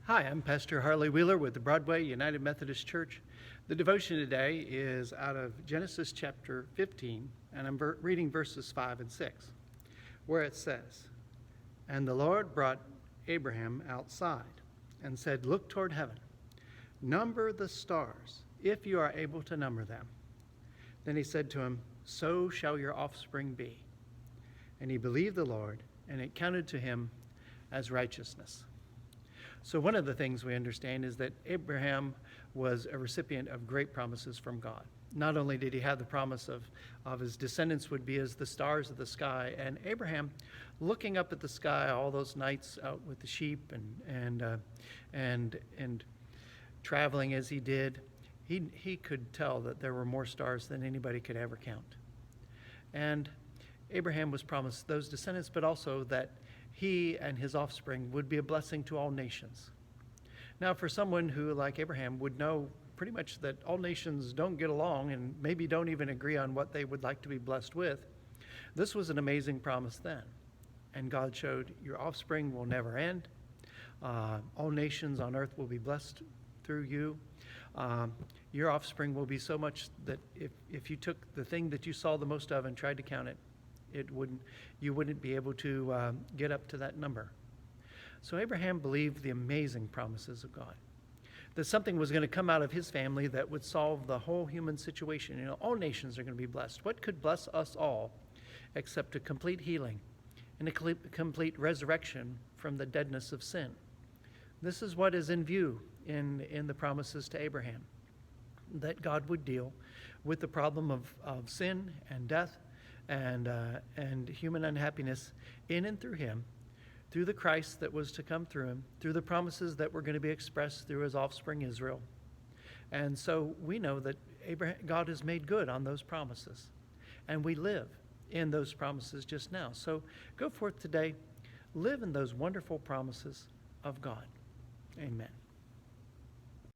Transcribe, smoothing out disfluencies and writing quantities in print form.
Hi, I'm Pastor Harley Wheeler with the Broadway United Methodist Church. The devotion today is out of Genesis chapter 15, and I'm reading verses 5 and 6, where it says, "And the Lord brought Abraham outside and said, 'Look toward heaven, number the stars, if you are able to number them.' Then he said to him, 'So shall your offspring be.' And he believed the Lord, and it counted to him as righteousness." So one of the things we understand is that Abraham was a recipient of great promises from God. Not only did he have the promise of his descendants would be as the stars of the sky, and Abraham, looking up at the sky all those nights out with the sheep and traveling as he did, he could tell that there were more stars than anybody could ever count. And Abraham was promised those descendants, but also that he and his offspring would be a blessing to all nations. Now, for someone who, like Abraham, would know pretty much that all nations don't get along and maybe don't even agree on what they would like to be blessed with, this was an amazing promise then. And God showed your offspring will never end. All nations on earth will be blessed through you. Your offspring will be so much that if you took the thing that you saw the most of and tried to count it, you wouldn't be able to get up to that number. So Abraham believed the amazing promises of God, that something was going to come out of his family that would solve the whole human situation. All nations are going to be blessed. What could bless us all except a complete healing and a complete resurrection from the deadness of sin? This is what is in view in the promises to Abraham, that God would deal with the problem of sin and death and human unhappiness in and through him, through the Christ that was to come through him, through the promises that were going to be expressed through his offspring Israel. And so we know that God has made good on those promises, and we live in those promises just now. So go forth today, live in those wonderful promises of God. Amen.